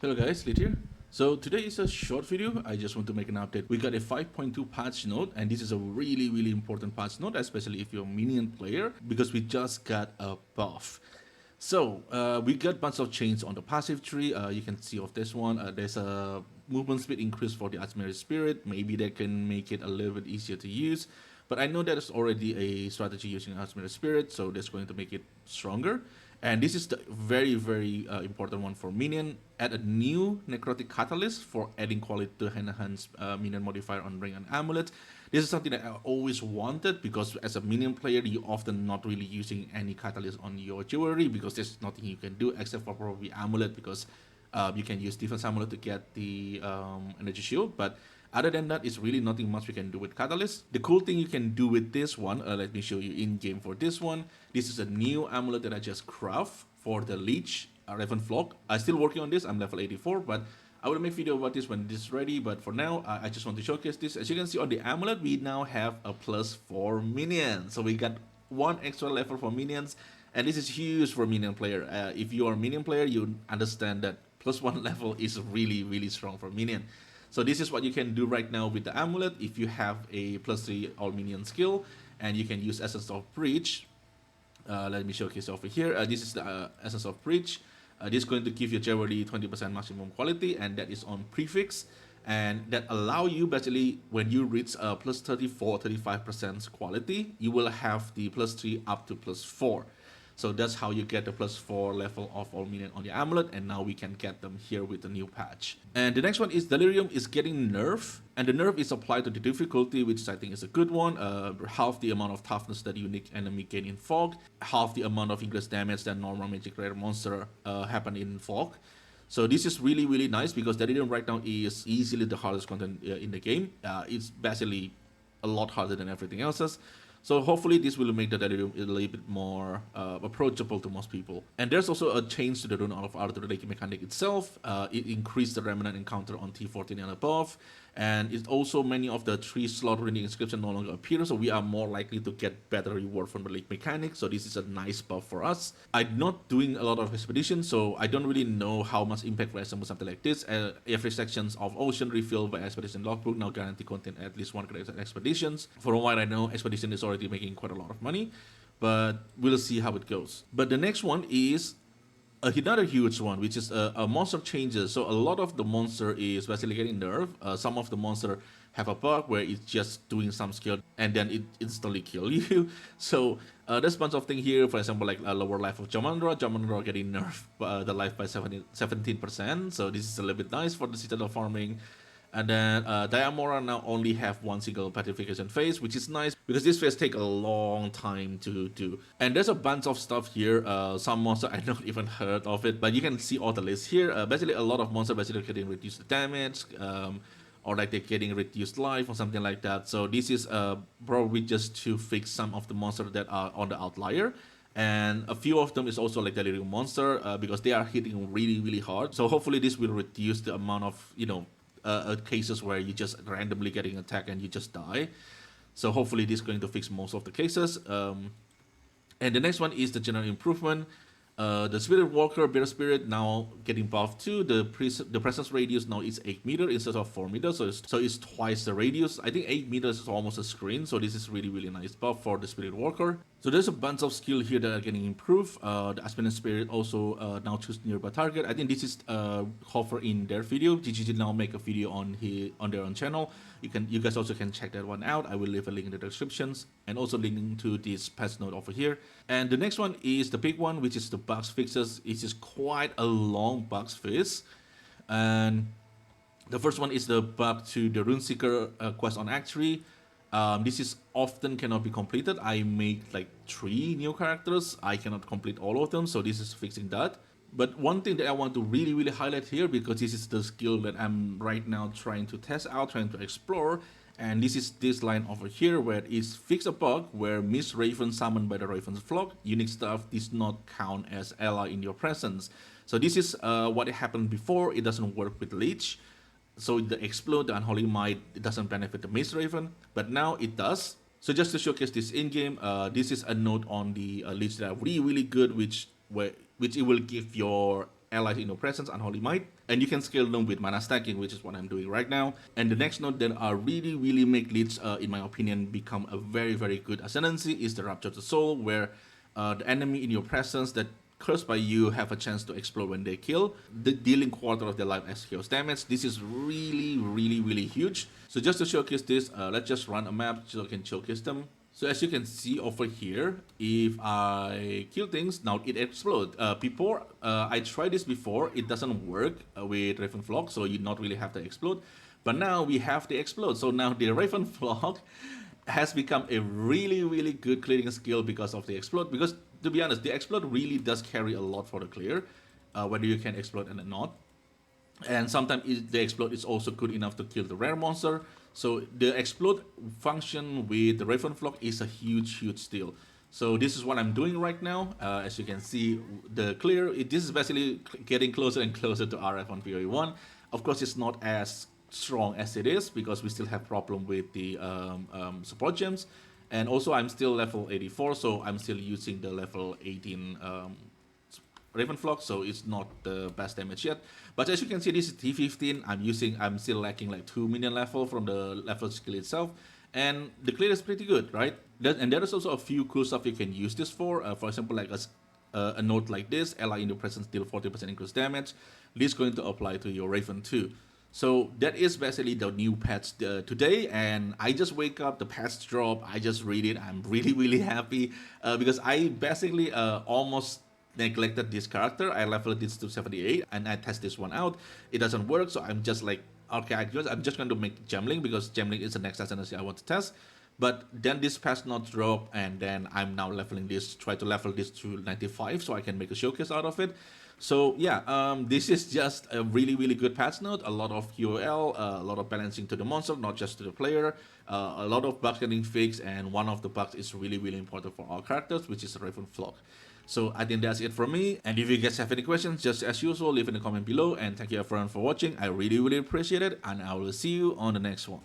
Hello guys, Lit here. So today is a short video. I just want to make an update. We got a 5.2 patch note, and this is a really important patch note, especially if you're a Minion player, because we just got a buff. So we got bunch of changes on the passive tree. You can see of this one. There's a movement speed increase for the Asmeri Spirit. Maybe they can make it a little bit easier to use. But I know that is already a strategy using Asmeri Spirit, so that's going to make it stronger. And this is the very important one for Minion. Add a new Necrotic Catalyst for adding quality to enhance Minion modifier on Ring and Amulet. This is something that I always wanted because as a Minion player, you often not really using any catalyst on your jewelry because there's nothing you can do except for probably Amulet because you can use Defense Amulet to get the Energy Shield. But other than that, it's really nothing much we can do with Catalyst. The cool thing you can do with this one, let me show you in game for this one. This is a new amulet that I just craft for the Leech Raven Flock. I'm still working on this. I'm level 84, but I will make video about this when this is ready. But for now, I just want to showcase this. As you can see on the amulet, we now have a +4 minion. So we got one extra level for minions, and this is huge for Minion player. If you are a Minion player, you understand that +1 level is really strong for Minion. So this is what you can do right now with the amulet if you have a +3 all minion skill, and you can use Essence of Breach. Let me showcase over here. This is the Essence of Breach. This is going to give your jewelry 20% maximum quality, and that is on prefix, and that allow you basically when you reach +34-35% quality, you will have the +3 up to +4. So that's how you get the +4 level of all minion on the amulet, and now we can get them here with the new patch. And the next one is Delirium is getting nerfed, and the nerf is applied to the difficulty, which I think is a good one. Half the amount of toughness that unique enemy gain in Fog, half the amount of increased damage that normal magic rare monster happen in Fog. So this is really nice because Delirium right now is easily the hardest content in the game. It's basically a lot harder than everything else's. So hopefully this will make the Delirium a little bit more approachable to most people. And there's also a change to the Rune of Art Relay mechanic itself. It increased the Remnant encounter on T14 and above. And it's also many of the 3-slot Runic inscription no longer appear, so we are more likely to get better reward from the lake mechanic. So this is a nice buff for us. I'm not doing a lot of expeditions, so I don't really know how much impact will assemble something like this. Every sections of Ocean refill by Expedition Logbook now guarantee contain at least one great expeditions. For what I know, Expedition is already making quite a lot of money, but we'll see how it goes. But the next one is another huge one, which is a monster changes. So a lot of the monster is basically getting nerfed. Some of the monster have a bug where it's just doing some skill and then it instantly kill you. So there's a bunch of things here. For example, like a lower life of Jamandra getting nerfed the life by 17%. So this is a little bit nice for the citadel farming. And then Diamora now only have one single petrification phase, which is nice because this phase take a long time to do. And there's a bunch of stuff here. Some monster I not even heard of it, but you can see all the list here. Basically, a lot of monsters basically getting reduced damage, or like they're getting reduced life or something like that. So this is probably just to fix some of the monsters that are on the outlier. And a few of them is also like Delirium monster because they are hitting really hard. So hopefully this will reduce the amount of cases where you just randomly getting attacked and you just die. So hopefully this is going to fix most of the cases. And the next one is the general improvement. The Spirit Walker, Bear Spirit now getting buffed too. The presence radius now is 8 meters instead of 4 meters, so it's twice the radius. I think 8 meters is almost a screen, so this is really nice buff for the Spirit Walker. So there's a bunch of skill here that are getting improved. The Aspen Spirit also now choose nearby target. I think this is covered in their video. GGG now make a video on their own channel. You guys also can check that one out. I will leave a link in the descriptions and also linking to this patch note over here. And the next one is the big one, which is the bugs fixes. It is quite a long bugs fix. And the first one is the bug to the Runeseeker quest on Act 3. This is often cannot be completed. I make like 3 new characters. I cannot complete all of them, so this is fixing that. But one thing that I want to really highlight here, because this is the skill that I'm right now trying to test out, trying to explore, and this is this line over here where it's fix a bug where Miss Raven summoned by the Raven's Flock. Unique stuff does not count as ally in your presence. So this is what happened before. It doesn't work with Leech. So the Explode, the Unholy Might, it doesn't benefit the Miss Raven, but now it does. So just to showcase this in-game, this is a note on the Leech that are really good, which it will give your allies in your presence, Unholy Might, and you can scale them with mana stacking, which is what I'm doing right now. And the next node that are really make leads, in my opinion, become a very good ascendancy is the Rapture of the Soul, where the enemy in your presence that cursed by you have a chance to explode when they kill, dealing quarter of their life as chaos damage. This is really huge. So just to showcase this, let's just run a map so I can showcase them. So as you can see over here, if I kill things, now it explodes. Before, I tried this before, it doesn't work with Raven Flock, so you not really have to explode. But now we have to explode, so now the Raven Flock has become a really good clearing skill because of the explode. Because to be honest, the explode really does carry a lot for the clear, whether you can explode and not. And sometimes the explode is also good enough to kill the rare monster. So the explode function with the Raven Flock is a huge deal. So this is what I'm doing right now. As you can see, the clear, this is basically getting closer and closer to RF on PoE1. Of course, it's not as strong as it is because we still have problem with the support gems. And also I'm still level 84, so I'm still using the level 18 Raven Flock, so it's not the best damage yet. But as you can see, this is T15. I'm still lacking like 2 minion level from the level skill itself. And the clear is pretty good, right? And there is also a few cool stuff you can use this for. For example, like a note like this, ally in your presence deal 40% increased damage. This is going to apply to your Raven too. So that is basically the new patch today, and I just wake up, the patch drop, I just read it, I'm really happy because I basically almost neglected this character. I leveled this to 78 and I test this one out. It doesn't work, so I'm just like, okay, I'm just going to make Gemling because Gemling is the next ascendancy I want to test. But then this patch not drop, and then I'm now leveling this, try to level this to 95 so I can make a showcase out of it. So yeah, this is just a really good patch note. A lot of QOL, a lot of balancing to the monster, not just to the player. A lot of bugs getting fixed, and one of the bugs is really important for our characters, which is Raven Flock. So I think that's it from me. And if you guys have any questions, just as usual, leave in the comment below. And thank you everyone for watching. I really appreciate it, and I will see you on the next one.